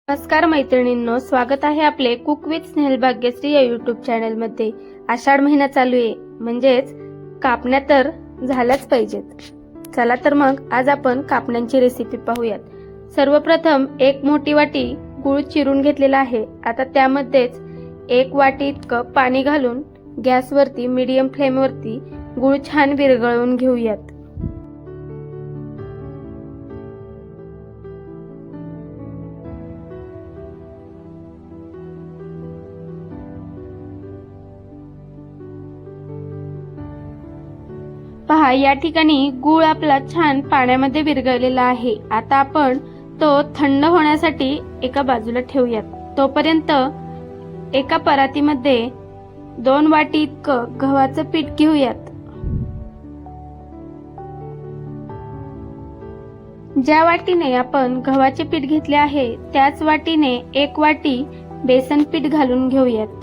नमस्कार मैत्रिणींनो, स्वागत आहे आपले कुक विथ स्नेहल भाग्यश्री या यूट्यूब चॅनल मध्ये। आषाढ महिना चालू आहे, म्हणजेच कापण्या तर झाल्याच पाहिजेत। चला तर मग आज आपण कापण्यांची रेसिपी पाहूयात। सर्वप्रथम एक मोठी वाटी गूळ चिरून घेतलेला आहे। आता त्यामध्येच एक वाटी इतकं पाणी घालून गॅसवरती मीडियम फ्लेमवरती गूळ छान विरघळवून घेऊयात। पहा, या ठिकाणी गूळ आपला छान पाण्यामध्ये विरघळलेला आहे। आता आपण तो थंड होण्यासाठी एका बाजूला ठेवूयात। तोपर्यंत एका परातीमध्ये 2 वाटी इतकं गव्हाचं पीठ घेऊयात। ज्या वाटीने आपण गव्हाचे पीठ घेतले आहे त्याच वाटीने 1 वाटी बेसन पीठ घालून घेऊयात।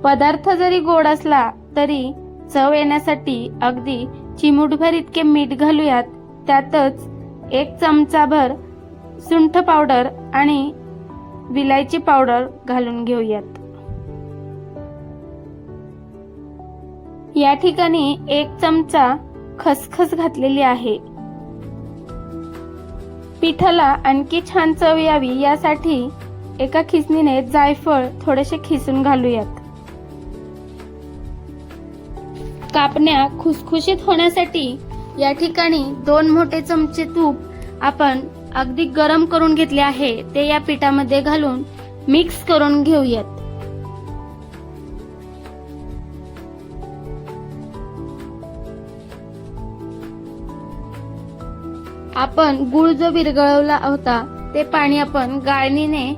पदार्थ जरी गोड असला तरी चव येण्यासाठी अगदी चिमूटभर इतके मीठ घालूयात। त्यातच 1 चमचाभर सुंठ पावडर आणि विलायची पावडर घालून घेऊयात। या ठिकाणी 1 चमचा खसखस घातलेली आहे। पिठाला आणखी छान चव यावी यासाठी एका खिसणीने जायफळ थोडेसे खिसून घालूयात। कापण्या खुसखुशीत होण्यासाठी या ठिकाणी 2 मोठे चमचे तूप आपण अगदी गरम करून घेतले आहे, ते या पिठामध्ये घालून मिक्स करून घेऊयात। आपण गूळ जो विरघळवला होता ते पाणी आपण गाळणीने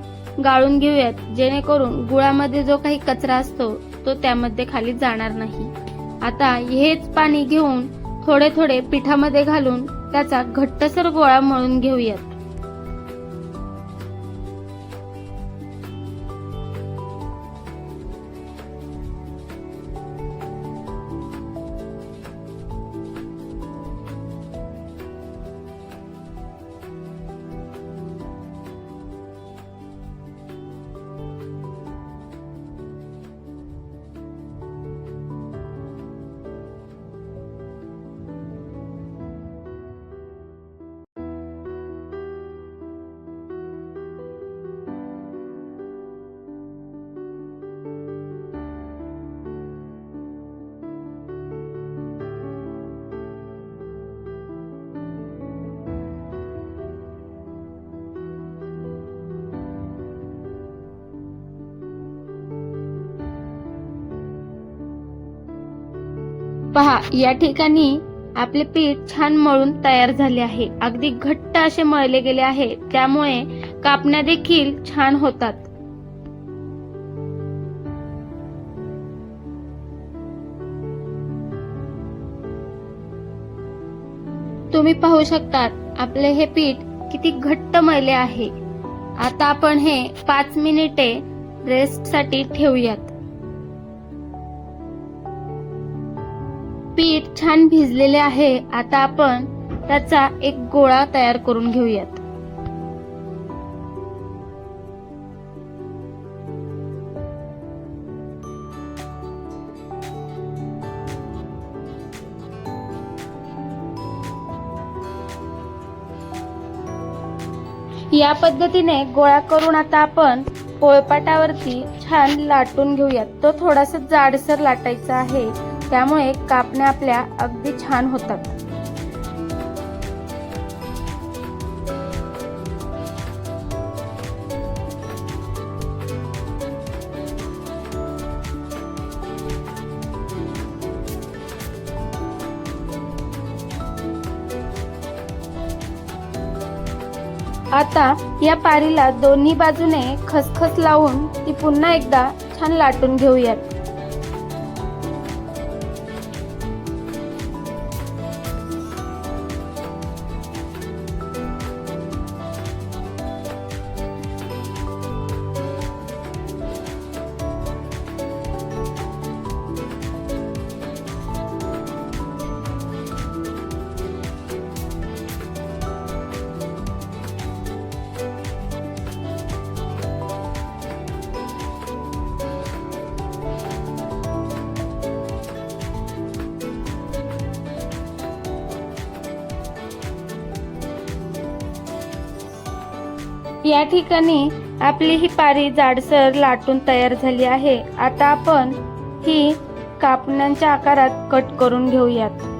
गाळून घेऊयात, जेणेकरून गुळामध्ये जो काही कचरा असतो तो त्यामध्ये खाली जाणार नाही। आता हेच पाणी घेऊन थोडे थोडे पिठामध्ये घालून त्याचा घट्टसर गोळा मळून घेऊयात। पहा, या ठिकाणी आपले पीठ छान मळून तयार झाले आहे। अगदी घट्ट असे मळले गेले आहे, त्यामुळे कापण्या देखील छान होतात। तुम्ही पाहू शकता आपले हे पीठ किती घट्ट मळले आहे। आता आपण हे 5 मिनिटे रेस्ट साठी ठेवूयात। पीठ छान भिजलेले आहे। आता आपण त्याचा एक गोळा तयार करून घेऊयात। या पद्धतीने गोळा करून आता आपण पोळपाटावरती छान लाटून घेऊयात। तो थोडासा जाडसर लाटायचा आहे, त्यामुळे कापण्या आपल्या अगदी छान होतात। आता या पारीला दोन्ही बाजूने खसखस लावून ती पुन्हा एकदा छान लाटून घेऊयात। या ठिकाणी आपली ही पारी जाडसर लाटून तयार झाली आहे. आता आपण ही कापण्यांच्या आकारात कट करून घेऊयात.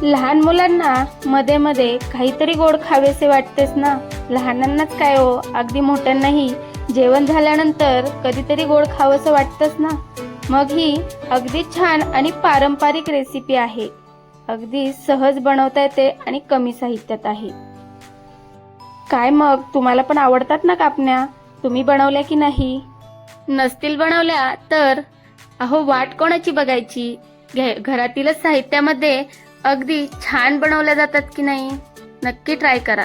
लहान मुलांना मध्ये मध्ये काहीतरी गोड खावेसे वाटतेच ना. लहानांनाच काय हो, अगदी मोठ्यांनाही जेवण झाल्यानंतर कधीतरी गोड खावंसं वाटतंच ना. मग ही अगदी छान आणि पारंपरिक रेसिपी आहे. अगदी सहज बनवता येते आणि कमी साहित्यात आहे. काय मग, तुम्हाला पण आवडतात ना कापण्या? तुम्ही बनवल्या की नाही? नसतील बनवल्या तर अहो वाट कोणाची बघायची, घरातीलच साहित्यामध्ये अगदी छान बनवल्या जातात की नाही. नक्की ट्राय करा.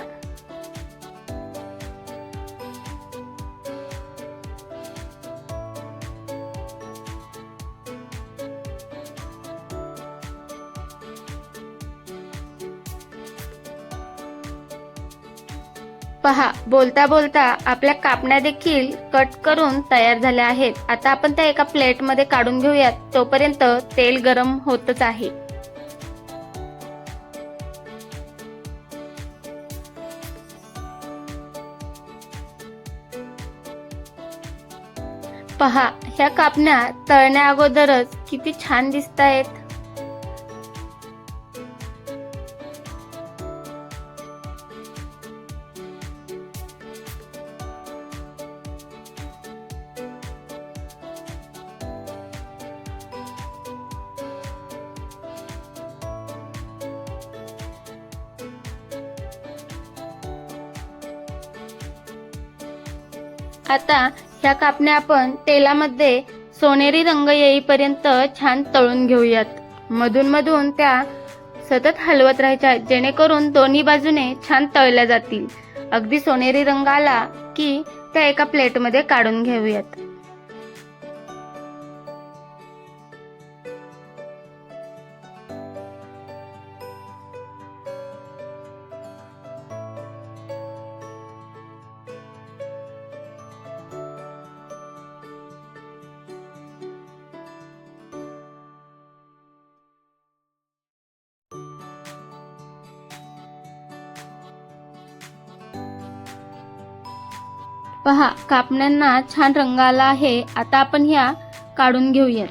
पहा, बोलता बोलता आपल्या कापण्या देखील कट करून तयार झाल्या आहेत. आता आपण त्या एका प्लेटमध्ये काढून घेऊयात. तोपर्यंत तेल गरम होतच आहे. पहा, ह्या कापण्या तळण्या अगोदरच किती छान दिसतायत. आता ह्या कापण्या आपण तेलामध्ये सोनेरी रंग येईपर्यंत छान तळून घेऊयात. मधून मधून त्या सतत हलवत राहायच्या, जेणेकरून दोन्ही बाजूने छान तळल्या जातील. अगदी सोनेरी रंग आला की त्या एका प्लेटमध्ये काढून घेऊयात. पहा, कापण्यांना छान रंग आला आहे. आता आपण ह्या काढून घेऊयात.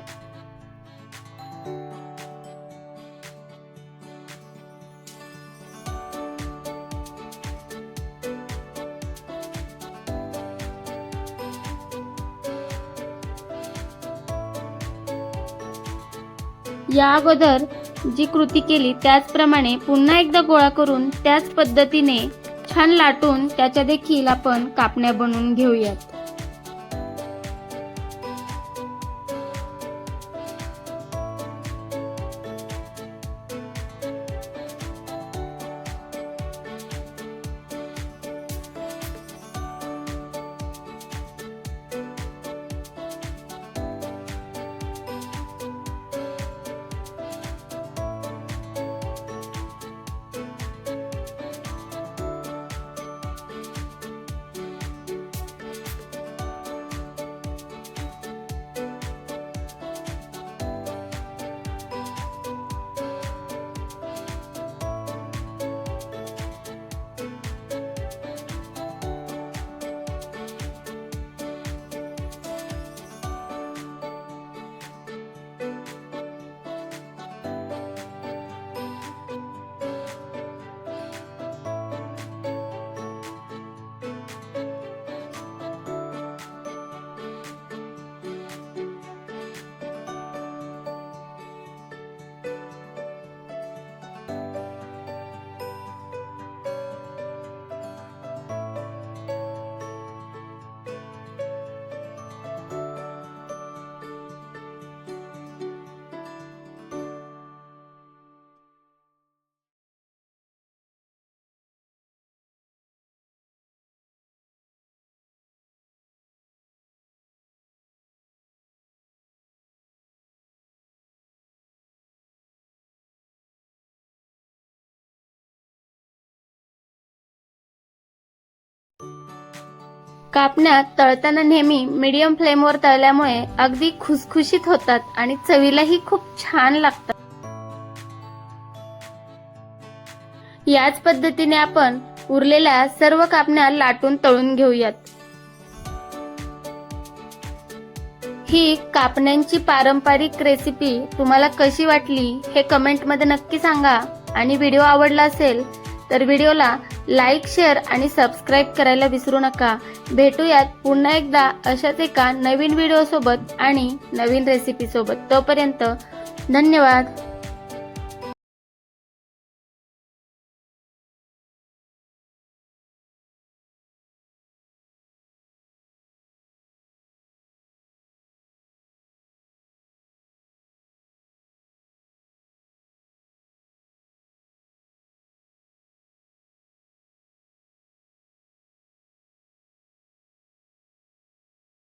या अगोदर जी कृती केली त्याचप्रमाणे पुन्हा एकदा गोळा करून त्याच पद्धतीने छान लाटून त्याच्या देखील आपण कापण्या बनवून घेऊयात. कापण्या तळताना नेहमी मीडियम फ्लेमवर तळल्यामुळे अगदी खुसखुशीत होतात आणि चवीलाही खूप छान लागतात. याच पद्धतीने आपण उरलेल्या सर्व कापण्या लाटून तळून घेऊयात. ही कापण्यांची पारंपरिक रेसिपी तुम्हाला कशी वाटली हे कमेंटमध्ये नक्की सांगा आणि व्हिडिओ आवडला असेल तर व्हिडिओला लाईक, शेअर आणि सबस्क्राईब करायला विसरू नका. भेटूयात पुन्हा एकदा अशाच एका नवीन व्हिडिओ सोबत आणि नवीन रेसिपी सोबत. तोपर्यंत धन्यवाद.